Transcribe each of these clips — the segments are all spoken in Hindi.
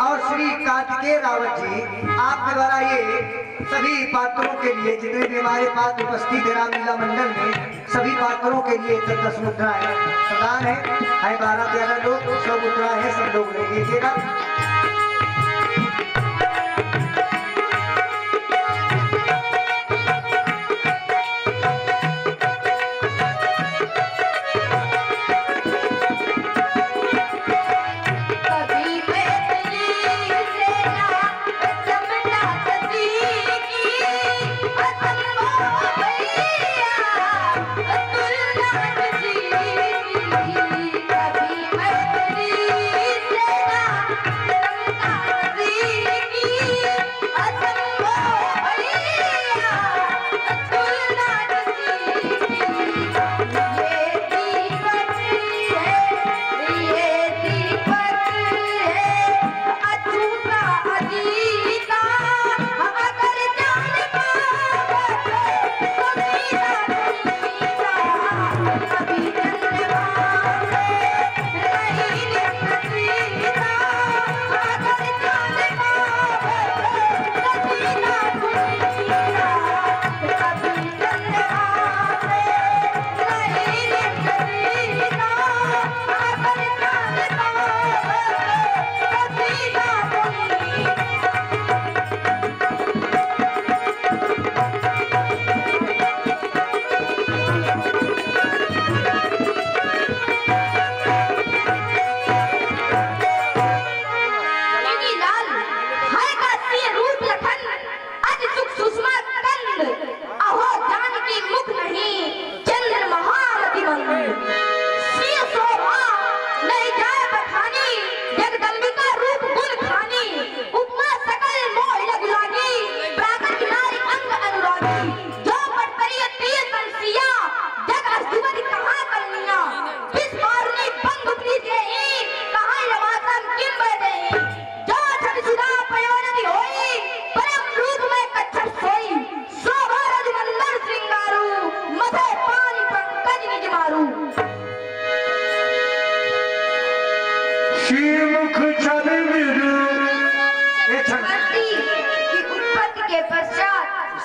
और श्री कार्तिकेय रावत जी, आपके द्वारा ये सभी पात्रों के लिए, जितने भी हमारे पास उपस्थित है रामलीला मंडल में, सभी पात्रों के लिए 10 मुद्राएं प्रदान है। 12-13 लोग, 100 मुद्राएं है, सब लोग ले लीजिएगा।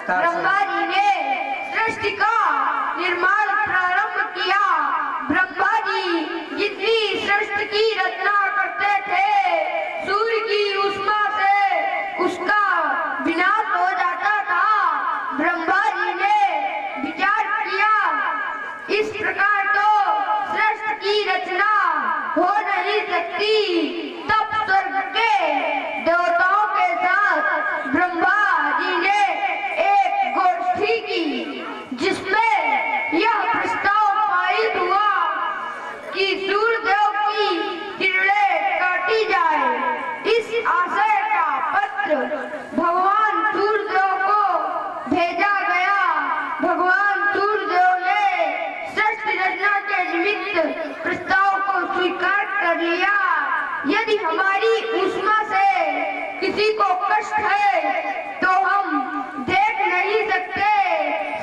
ब्रह्मा जी ने सृष्टि का निर्माण प्रारंभ किया। ब्रह्मा जी जितनी सृष्टि की रचना करते थे, सूर्य की ऊष्मा से उसका विनाश हो जाता था। ब्रह्मा जी ने विचार किया, इस प्रकार तो सृष्टि की रचना हो नहीं सकती। तब स्वर्ग के देवताओं के साथ ब्रह्मा जी ने एक गोष्ठी की, जिसमें यह प्रस्ताव पारित हुआ कि सूर्यदेव की किरणें काटी जाए। इस आशय का पत्र भगवान सूर्यदेव को भेजा गया। भगवान सूर्यदेव ने सृष्टि रचना के निमित्त प्रस्ताव को स्वीकार कर लिया। यदि हमारी ऊष्मा से किसी को कष्ट है तो हम देख नहीं सकते।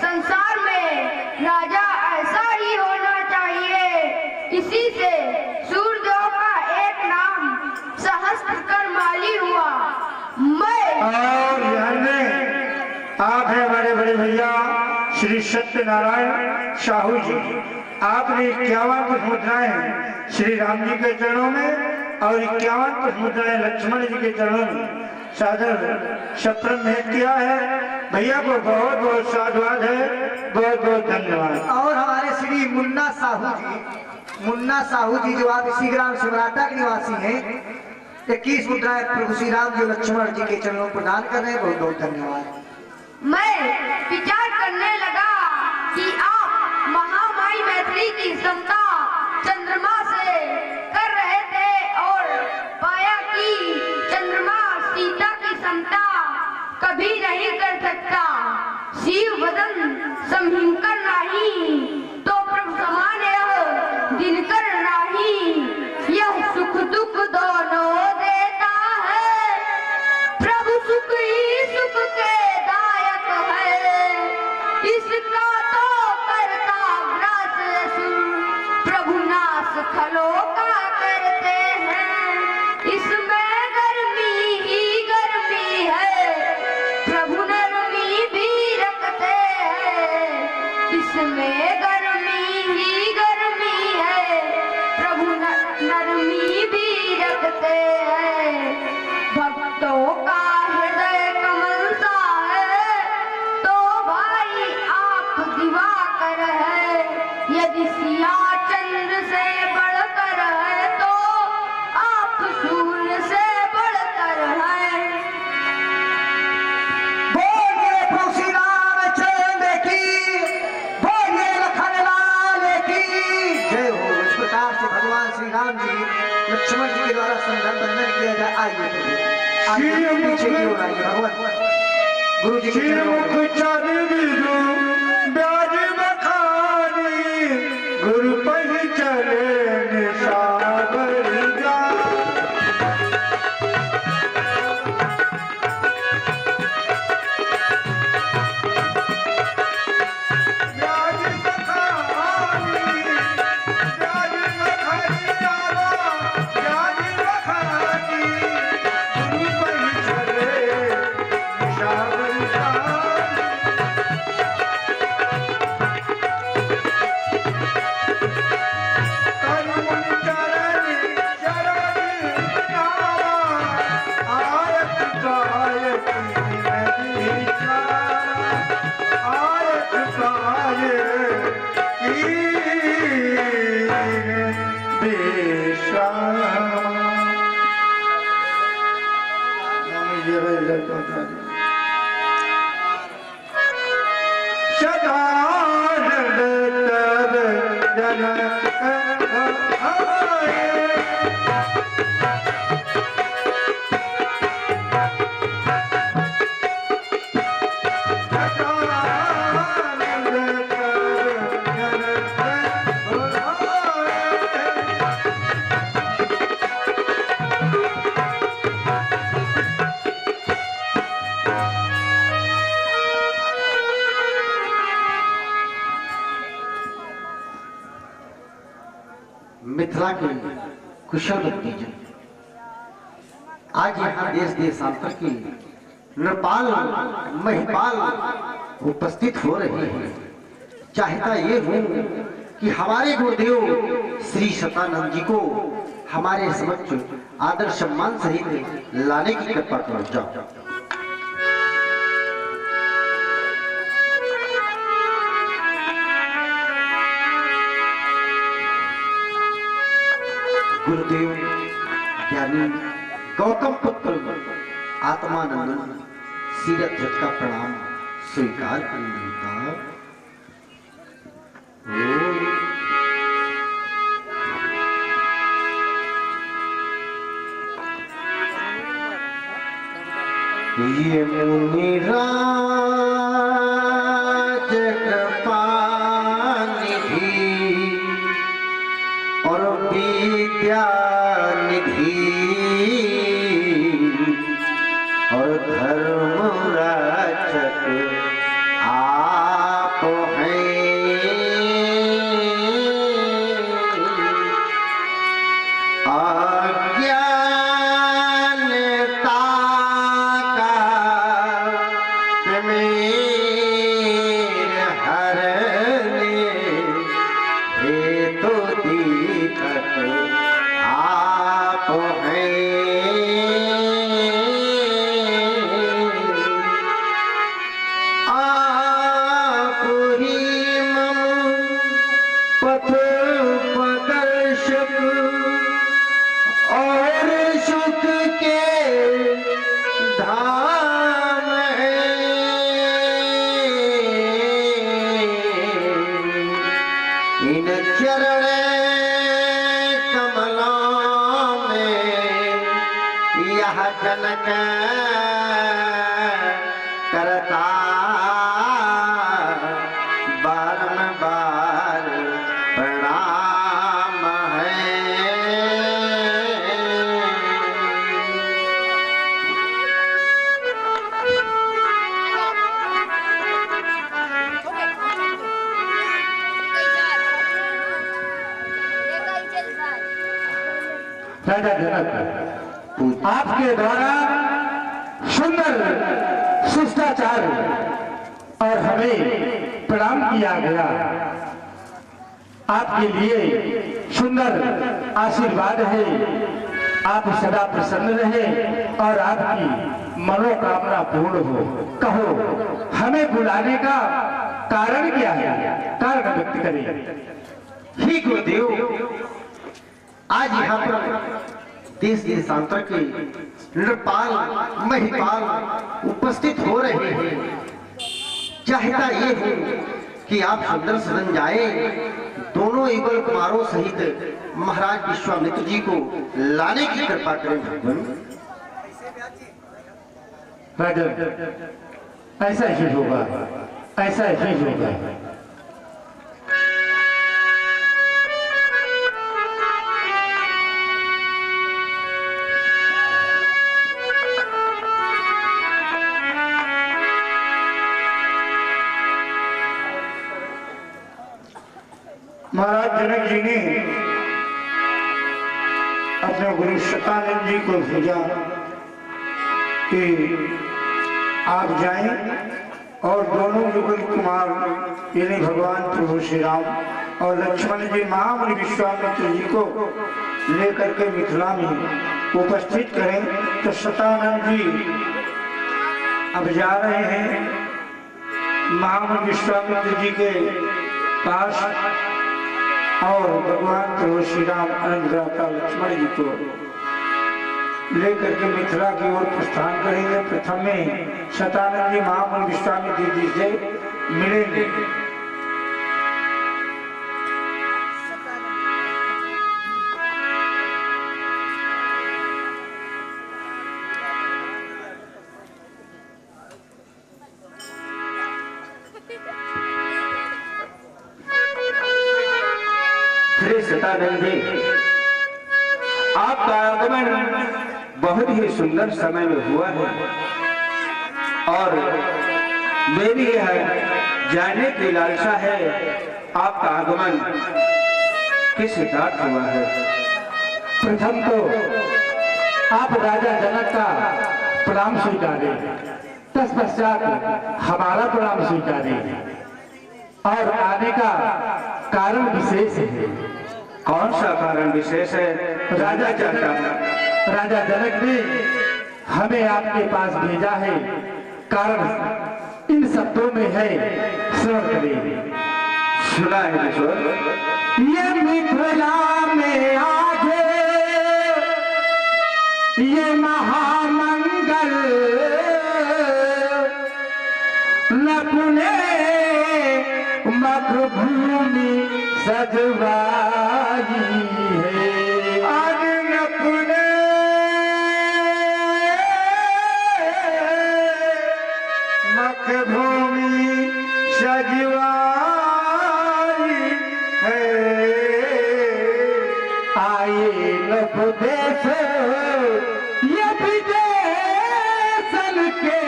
संसार में राजा ऐसा ही होना चाहिए। इसी से सूर्यदेव का एक नाम सहस्त्रकर्माली हुआ। मैं और आप है हमारे बड़े भैया श्री सत्यनारायण साहू जी। आपने 51 मुद्राएं श्री राम जी के चरणों में और 51 मुद्राएं लक्ष्मण जी के चरणों में सादर सप्रम भेंट किया है। भैया को बहुत बहुत साधुवाद है, बहुत बहुत धन्यवाद। और हमारे श्री मुन्ना साहू जी जो आप इसी ग्राम सिमराटा के निवासी हैं, 21 मुद्राएं प्रभु श्री राम जी लक्ष्मण जी के चरणों प्रदान कर रहे हैं। बहुत बहुत धन्यवाद। मैं विचार करने लगा कि आप महामाई मैथिली की समता चंद्रमा से कर रहे थे और पाया कि चंद्रमा सीता की समता कभी नहीं कर सकता। शिव वदन समहिंकर नाही, तो प्रभु समान यह दिनकर नाही। यह सुख दुख दोनों देता है, प्रभु सुख ही सुख के दायक है। इसका तो करता ग्रास असुर, प्रभु नाश खलों का करते हैं। इसमें गर्मी लक्ष्मण जी के द्वारा संधान बंधन किया जाए। आइए पीछे की ओर आइए भगवान गुरु जी के चरणों में। गुरु पर चले सागर जा मिथिला के कुशल व्यक्ति जन आज यहाँ देश देशांतर की नृपाल महिपाल उपस्थित हो रहे हैं। चाहता ये हूँ कि हमारे गुरुदेव श्री सतानंद जी को हमारे समक्ष आदर सम्मान सहित लाने की कृपा करो। जाओ गुरुदेव ज्ञानी गौतम पुत्र आत्मानंद सीरत का प्रणाम स्वीकार करें। ये मुनिराज कृपानिधि और विद्या निधि और धर्म रक्षक आप हैं। अज्ञानता का मेर हरने हेतु दीपक आप हैं। आप ही मम पथ प्रदर्शक और सुख के धाम हैं। इन चरण कमलों में यह जनक करता बारंबार प्रणाम है। राजा जनक आपके द्वारा सुंदर शिष्टाचार और हमें प्रणाम किया गया। आपके लिए सुंदर आशीर्वाद है। आप सदा प्रसन्न रहे और आपकी मनोकामना पूर्ण हो। कहो हमें बुलाने का कारण क्या है? कारण व्यक्त करें। ही गुरुदेव आज यहाँ पर देश देशांतर के नृपाल महिपाल उपस्थित हो रहे हैं। चाहता ये हो कि आप सुंदर सदन जाए दोनों युगल कुमारों सहित महाराज विश्वामित्र जी को लाने की कृपा करें भगवान। राजन, ऐसा ही होगा, ऐसा ही होगा। महाराज जनक जी ने अपने गुरु शतानंद जी को भेजा कि आप जाएं और दोनों युगल कुमार यानी भगवान प्रभु श्री राम और लक्ष्मण जी महामुनि विश्वामित्र जी को लेकर के मिथिला में उपस्थित करें। तो शतानंद जी अब जा रहे हैं महामुनि विश्वामित्र जी के पास और भगवान प्रभु श्री राम अनंतराता लक्ष्मण जी को लेकर के मिथिला की ओर प्रस्थान करेंगे। प्रथम में शतानंद जी महामुनि विश्वामित्र जी से मिलेंगे। श्री शतानंद जी, आपका आगमन बहुत ही सुंदर समय में हुआ है और मेरी यह जानने की लालसा है आपका आगमन किस हिसाब हुआ है। प्रथम तो आप राजा जनक का प्रणाम स्वीकारें, तत्पश्चात हमारा प्रणाम स्वीकारें और आने का कारण विशेष है। कौन सा कारण विशेष है? राजा जनक ने हमें आपके पास भेजा है। कारण इन शब्दों में है, श्रवण करें। सुना है किशोर। ये मिथिला में आज ये महामंगल नपुने मखभूमि सजवाई है। आज नपुने मखभूमि सजवाई है। आए नभ देश ये विदेशन के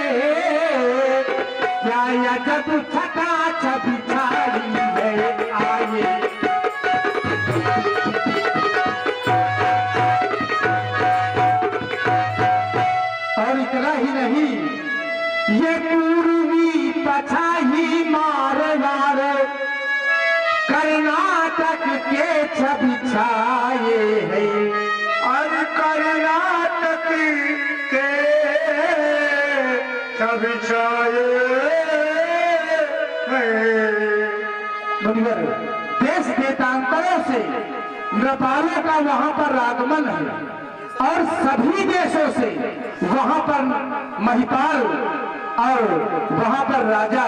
क्या जब छटा छवि छाड़ी है। आए और इतना ही नहीं, ये पूर्वी पछाही मारवाड़ कर्नाटक के छवि छाए है। और कर्नाटक के छवि छाए है। देश देशांतरों से नेपालों का वहां पर आगमन है और सभी देशों से वहां पर महिपाल और वहां पर राजा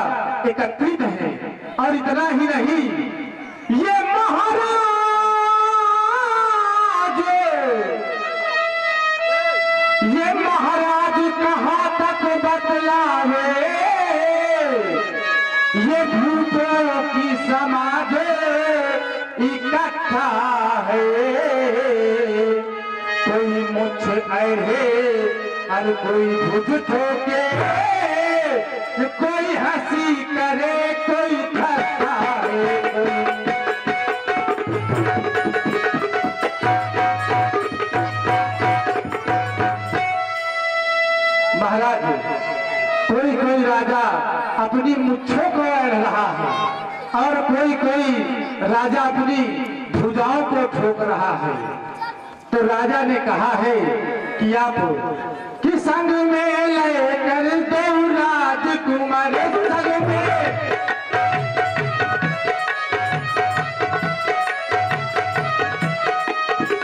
एकत्रित हैं। और इतना ही नहीं, ये महाराज कहां तक बतलावे, ये भूतों की समाज इकट्ठा है। कोई मुझ अरे और कोई भुज ठोके, कोई हंसी करे, कोई थकाए, महाराज कोई कोई राजा अपनी मुच्छों को अड़ रहा है और कोई राजा अपनी भुजाओं को ठोक रहा है। तो राजा ने कहा है कि आप कि संग में लेकर दो राजकुमार,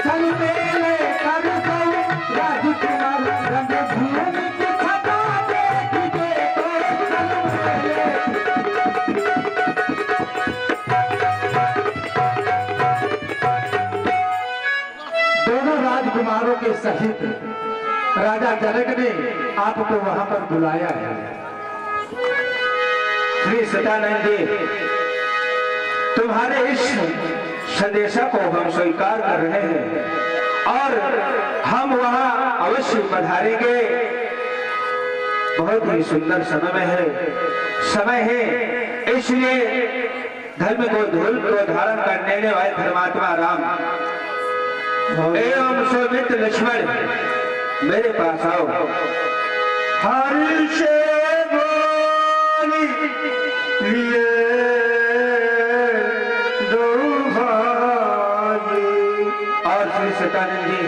संग में लेकर दो राजकुमार, रंग भूमि की छटा देख देखो, संग में राजकुमारों के सहित राजा जनक ने आपको वहां पर बुलाया है। श्री सदानंद जी, तुम्हारे इस संदेशा को हम स्वीकार कर रहे हैं और हम वहां अवश्य पधारेंगे। बहुत ही सुंदर समय है, इसलिए धर्म को धूल को धारण करने वाले धर्मात्मा राम एवं सौमित्र लक्ष्मण मेरे पास आओ। हरि से बोली लिए दो भाई। और श्री सतानंद जी,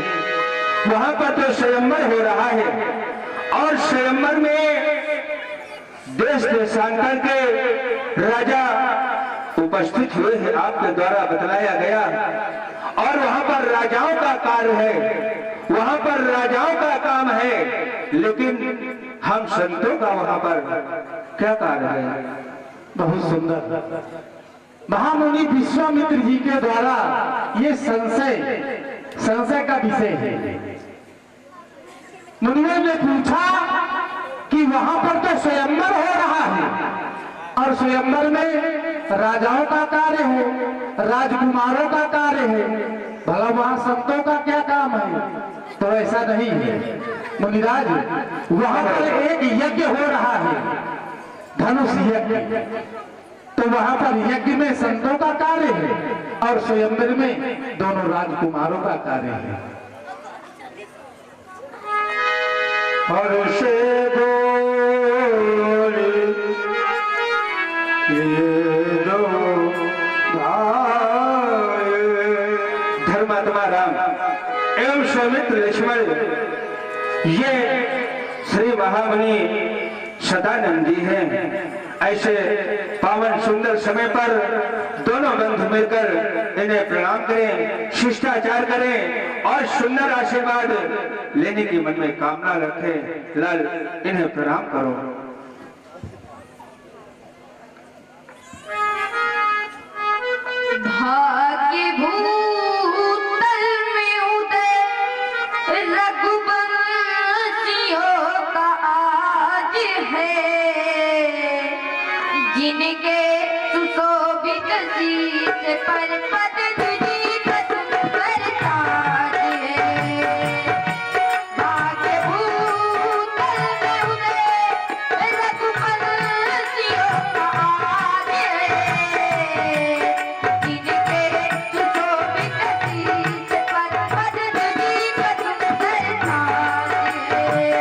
वहां पर तो स्वयंवर हो रहा है और स्वयंवर में देश देशांतर के राजा उपस्थित हुए हैं, आपके द्वारा बतलाया गया। और वहां पर राजाओं का कार्य है, वहां पर राजाओं का काम है, लेकिन हम संतों का वहां पर क्या कार्य है? बहुत सुंदर। महामुनि विश्वामित्र जी के द्वारा ये संशय का विषय है। मुनियों ने पूछा कि वहां पर तो स्वयंवर हो रहा है और स्वयंवर में राजाओं का कार्य है, राजकुमारों का कार्य है, भला वहां संतों का क्या काम है? तो ऐसा नहीं है मुनिराज, वहां पर एक यज्ञ हो रहा है, धनुष यज्ञ। तो वहां पर यज्ञ में संतों का कार्य है और स्वयंवर में दोनों राजकुमारों का कार्य है। और से धर्मात्मा राम एवं सौमित्र लक्ष्मण, ये श्री महामुनि सदानंद जी हैं। ऐसे पावन सुंदर समय पर दोनों बंधु मिलकर इन्हें प्रणाम करें, शिष्टाचार करें और सुंदर आशीर्वाद लेने की मन में कामना रखें। लाल, इन्हें प्रणाम करो। भाग्य भूतल में उदय रघुवंशियों का आज है, जिनके सुशोभित शीश पर पद तुझी का सुंदर ताज है। भाग्य भूतल में उदय रघुवंशियों का आज है, जिनके सुशोभित शीश पर पद तुझी का सुंदर ताज है।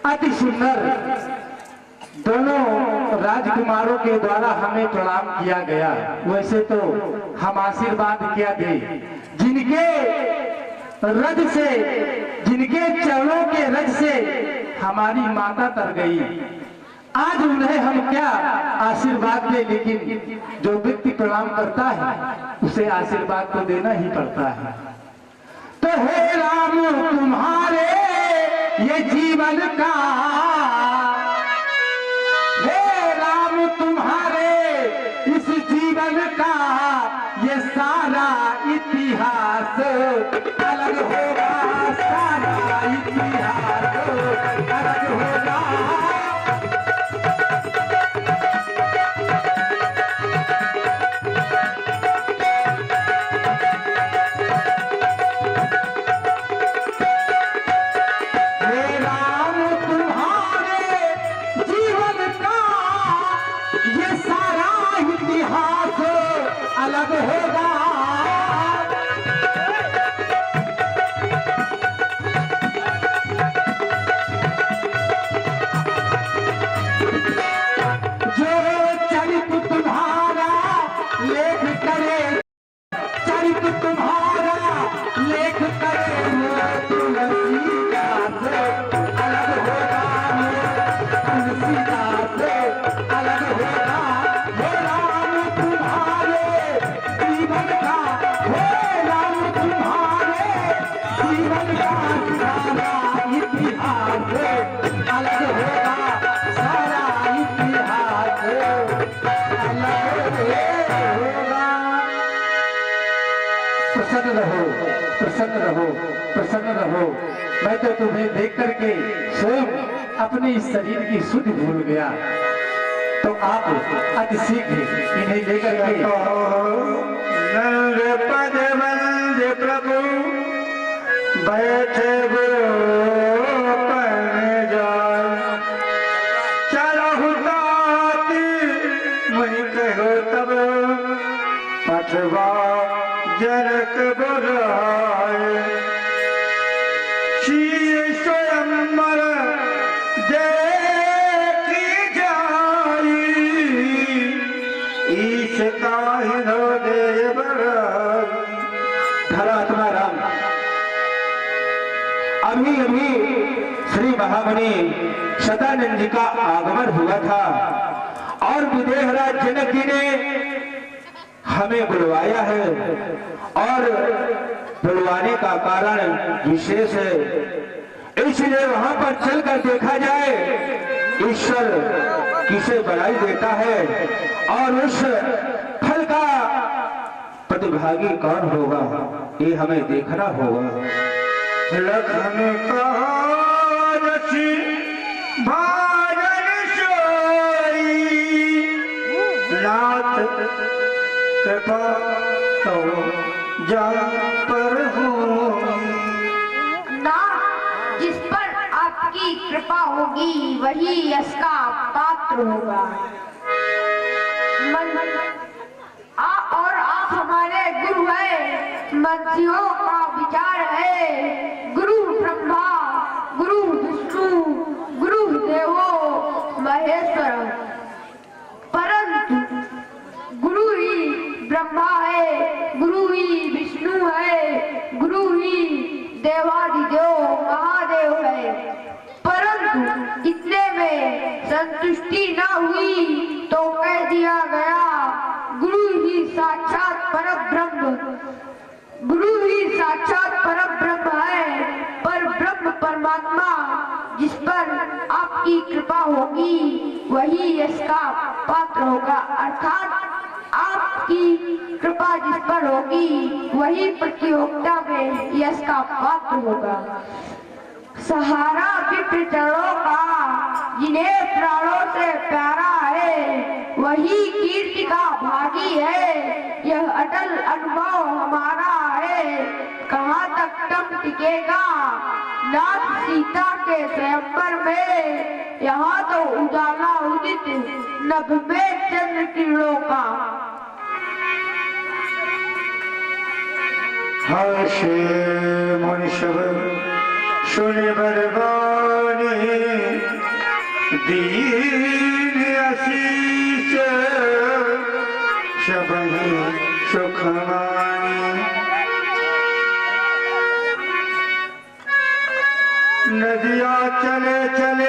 अति सुंदर दोनों राजकुमारों के द्वारा हमें प्रणाम किया गया। वैसे तो हम आशीर्वाद क्या दे, जिनके रज से, जिनके चरणों के रज से हमारी माता तर गई, आज उन्हें हम क्या आशीर्वाद दें, लेकिन जो व्यक्ति प्रणाम करता है उसे आशीर्वाद तो देना ही पड़ता है। तो हे राम तुम्हारे ये जीवन का, हे राम तुम्हारे इस जीवन का ये सारा इतिहास अलग होगा, सारा इतिहास अलग होगा। अलग होगा। जो चरित्र तुम्हारा लेख करे, चरित्र तुम्हारा लेख करे तुलसीदास अलग होगा, तुलसीदास अलग होगा। हे राम तुम्हारे जीवन का, हे राम तुम्हारे जीवन का सारा इतिहास अलग होगा, सारा इतिहास अलग होगा। प्रसन्न रहो, प्रसन्न रहो, प्रसन्न रहो। मैं तो तुम्हें देख करके स्वयं अपने इस शरीर की सुध भूल गया, तो आप अति शीघ्र इन्हें लेकर के नंद पद वंद प्रभु बैठे गोपन जाय, चलहु ताति मुनि कहो तब पठवा जनक बुलाए। श्री स्वयंवर देखी जाई, ईश काहिनो देव धरात्मा राम। अभी अभी श्री महामणि सदानंद जी का आगमन हुआ था और विदेहराज जनक जी ने हमें बुलवाया है, और बुलवाने का कारण विशेष है, इसलिए वहां पर चलकर देखा जाए ईश्वर किसे बधाई देता है और उस फल का प्रतिभागी कौन होगा, ये हमें देखना होगा। लखन कहारसी भाजन सोई, नाथ कृपा तो जा पर हो। ना जिस पर आपकी कृपा होगी वही यश का पात्र होगा। और आप हमारे गुरु हैं, मंत्रियों का विचार है। गुरु ब्रह्मा, गुरु विष्णु, गुरु देवो महेश्वर, परंतु गुरु ही ब्रह्मा है, गुरु ही विष्णु है, गुरु ही देवादिदेव महादेव है। परंतु इतने में संतुष्टि न हुई तो कह दिया गया गुरु ही साक्षात परब्रह्म, गुरु ही साक्षात परब्रह्म है। पर ब्रह्म परमात्मा जिस पर आपकी कृपा होगी वही यश का पात्र होगा, अर्थात आपकी कृपा जिस पर होगी वही प्रतियोगिता में यश का पात्र होगा। सहारा विप्र चरणों का जिन्हें प्राणों से प्यारा है वही कीर्ति का भागी है। यह अटल अनुभव हमारा है, कहाँ तक टम टिकेगा नाथ सीता के स्वयंवर में। यहाँ तो उजाला उदित नभ में चंद्र किरणों का। हर्ष मुनि सब सुनि बरबानी, दीन आशीष सबहि सुख मानी। नदिया चले चले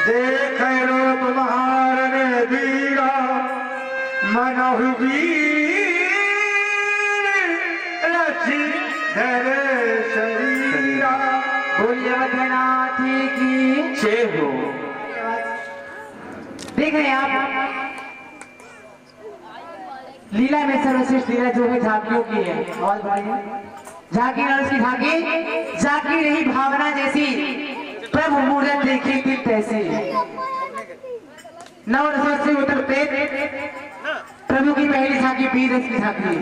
देख रूप महारण धीरा मनहु वीर रचि धरे शरीरा। बोलिए बद्रीनाथ की जय हो। देख रहे हैं आप लीला में सर्वश्रेष्ठ लीला जो है झांकियों की है। आवाज बढ़ाइए। झांकी नरस की झांकी, झांकी रही भावना जैसी, प्रभु मूर्त देखी दिल तैसी। नव रसों से उतर पेट, प्रभु की पहली झांकी वीर रस की झांकी।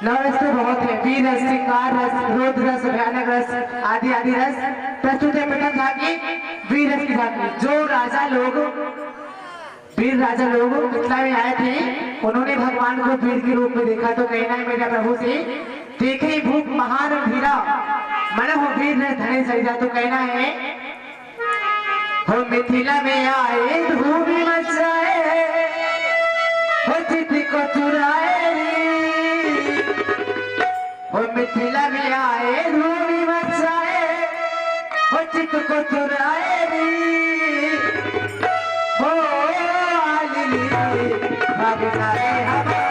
नवरस तो बहुत है, वीर रस, श्रृंगार रस, क्रोध रस, भयानक रस आदि आदि रस प्रस्तुत है। प्रथम झांकी वीर रस की झांकी। जो राजा लोग, वीर राजा लोग मिथिला में आए थे, उन्होंने भगवान को वीर के रूप में देखा। तो कहना है मेरा प्रभु से, देखे भूप महान धीरा मन हो वीर ने धने सरिया। तो कहना है हो मिथिला में आए धूमि मचाए, हो चित को चुराए, हो मिथिला में आए धूमि मचाए, हो चित को चुराए, हो आलिली भागनारे हमारे।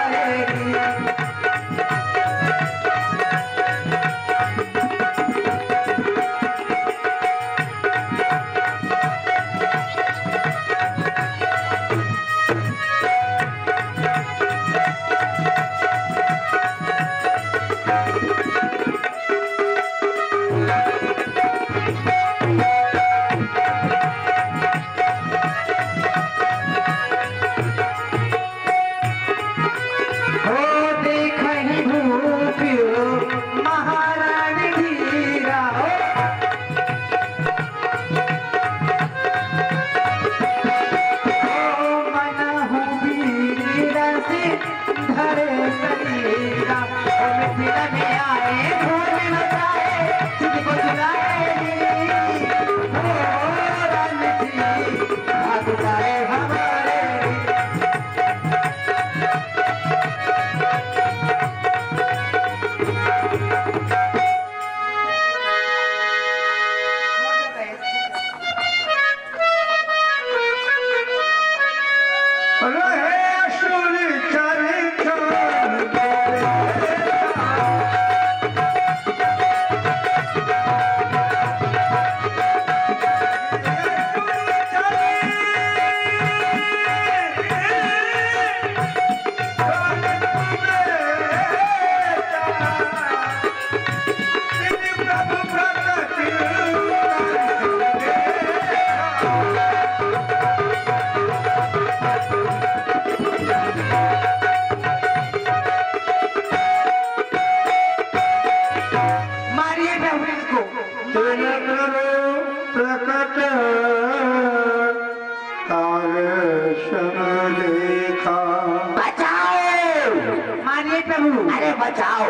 बचाओ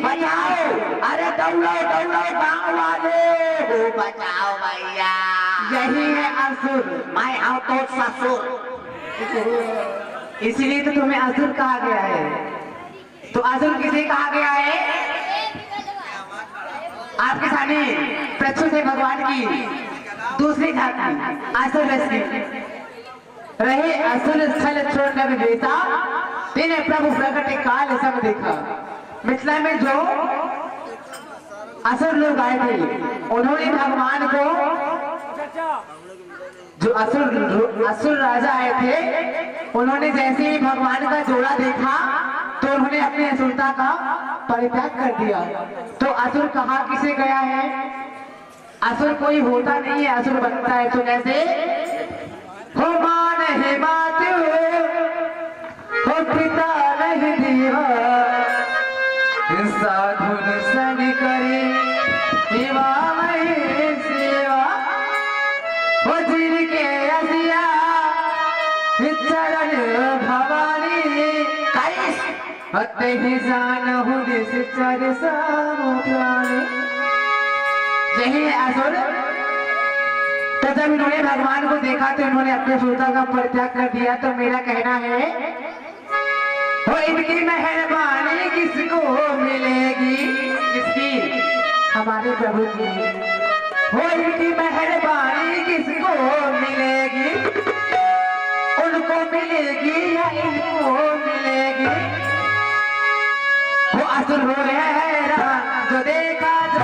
बचाओ, अरे दौड़ो दौड़ो गाँव वाले हो, बचाओ भैया। यही है असुर, मैं हूँ तो ससुर, इसीलिए तो तुम्हें असुर कहा गया है। तो असुर किसे कहा गया है? आपके सामने प्रस्तुत है भगवान की दूसरी झांकी असुर रस की। रहे असुर स्थल छोड़ नभ बेटा, तेने प्रभु प्रकट काल सब देखा। मिथिला में जो असुर लोग आए थे, उन्होंने भगवान को, जो असुर राजा आए थे, उन्होंने जैसे ही भगवान का जोड़ा देखा तो उन्होंने अपनी असुरता का परित्याग कर दिया। तो असुर कहाँ किसे गया है? असुर कोई होता नहीं है, असुर बनता है। तो जैसे हो मान है बात हो पिता नहीं दिया, साधु संग करे सेवा में सेवा, हो जिनके असिया चरण भवानी, हते ही जान हो दिस चर सामुद्राणी। यही है असुर। तो जब इन्होंने भगवान को देखा तो इन्होंने अपने असुरता का परित्याग कर दिया। तो मेरा कहना है हो इनकी मेहरबानी किसको मिलेगी? किसकी? हमारे प्रभु की। हो इनकी मेहरबानी किसको मिलेगी? ना इनको मिलेगी। वो असुर हो हैरान जो देखा जो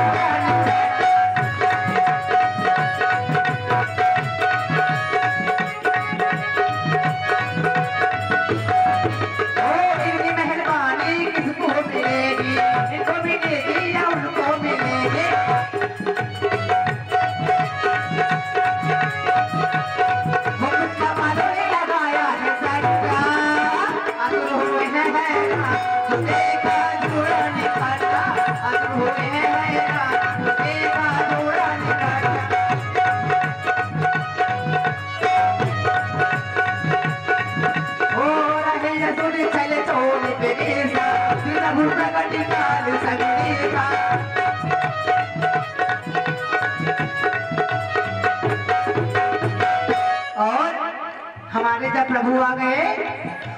हमारे जब प्रभु आ गए,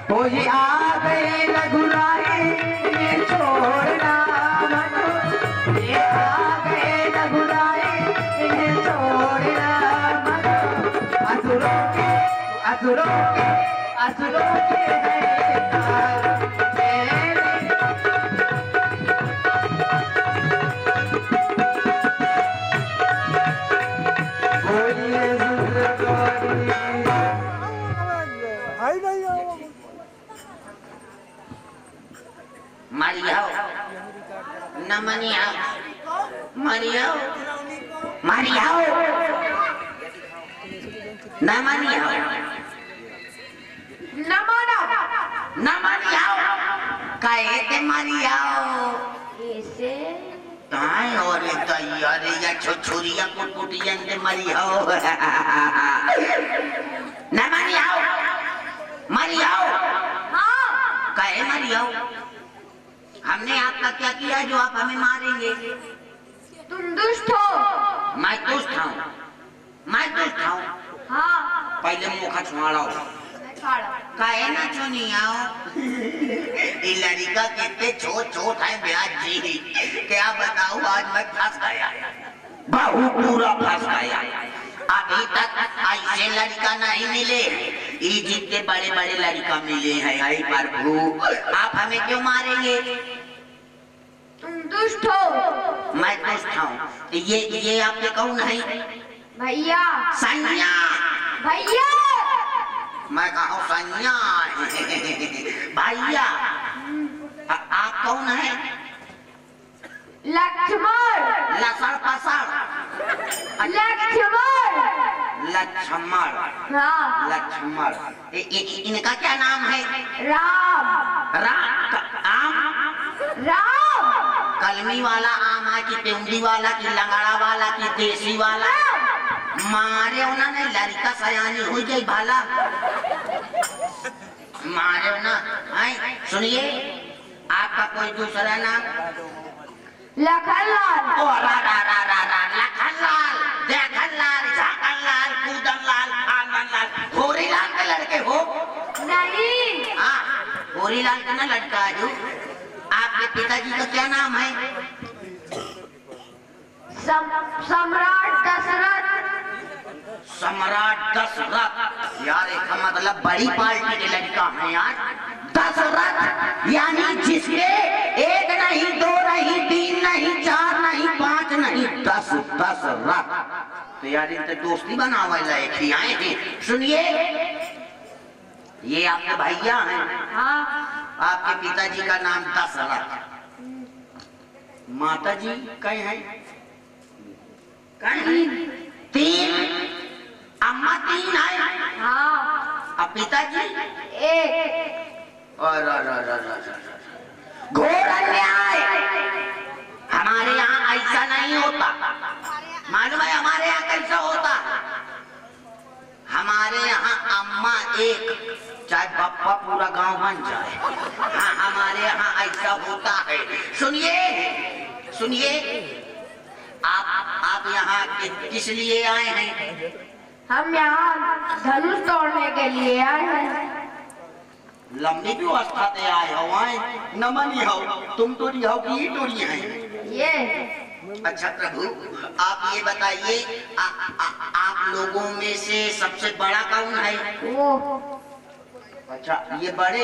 वो ये आ गए रघुराई ये छोड़ना मत, ये आ गए रघुराई इन्हें छोड़ना मत। असुरों के असुरों के असुरों के है तार Mario, namanya Mario, Mario, namanya, namanya, kayak Mario. ऐसे Ay, ahorita ya chochuria kukudian de Mario. Namanya, Mario, हाँ kayak Mario. हमने आपका क्या किया जो आप हमें मारेंगे? तुम दुष्ट हो। मैं दुष्ट हूँ, मैं दुष्ट हूँ। हाँ पहले मुखा छुआड़ो। काहे ना चुनी आओ? ये लड़का कितने छोट है ब्याज जी। क्या बताऊँ आज मैं फंस गया। बहु पूरा फंस गया। अभी तक ऐसे लड़का नहीं मिले। ये जितने बड़े बड़े लड़का मिले हैं आई प्रभु, आप हमें क्यों मारेंगे? तुम दुष्ट हो। मैं दुष्ट हूँ। ये आपके कौन है? भैया सैया। भैया मैं कहा सैया। भैया आप कौन है? लक्ष्मण लसड़ पसड़। लक्ष्मण लक्ष्मण। हाँ लक्ष्मण। इनका क्या नाम है? राम राम। आम राम कलमी वाला आम है कि पेंदी वाला कि लंगड़ा वाला कि देसी वाला? मारे उन्होंने लड़का सयानी हो जाए भाला। मारे ना। सुनिए आपका कोई दूसरा नाम? लखनलाल ओ रा रा रा रा रा लखनलाल, देखनलाल, झाकनलाल, कूदनलाल, आनंदलाल, होरीलाल के लड़के हो? नहीं हाँ होरीलाल का ना लड़का है जो। आपके पिताजी का क्या नाम है? सम्राट दशरथ। सम्राट दशरथ। यार इसका मतलब बड़ी पार्टी के लड़का है यार। दशरथ यानी जिसके एक नहीं, दो नहीं, तीन नहीं, चार नहीं, पांच नहीं, 10 दशरथ। तो यार इनसे दोस्ती बनावा लायक ही आए हैं। सुनिए ये आपके भैया हैं। हाँ आपके पिताजी का नाम दशरथ। माता जी कहीं हैं? कहीं? तीन। अम्मा तीन है। हाँ अब पिताजी एक। घोर अन्याय। हमारे यहाँ ऐसा नहीं होता। मालूम है हमारे यहाँ कैसा होता? हमारे यहाँ अम्मा एक, चाहे बप्पा पूरा गांव बन जाए। हाँ हमारे यहाँ ऐसा होता है। सुनिए सुनिए आप यहाँ किस लिए आए हैं? हम यहाँ धनुष तोड़ने के लिए आए हैं। लंबी व्यवस्था से आए हो? आए नमनी हो तुम? तो हो कि टोरी है? ये अच्छा प्रभु आप ये बताइए आप लोगों में से सबसे बड़ा कौन है? वो अच्छा ये बड़े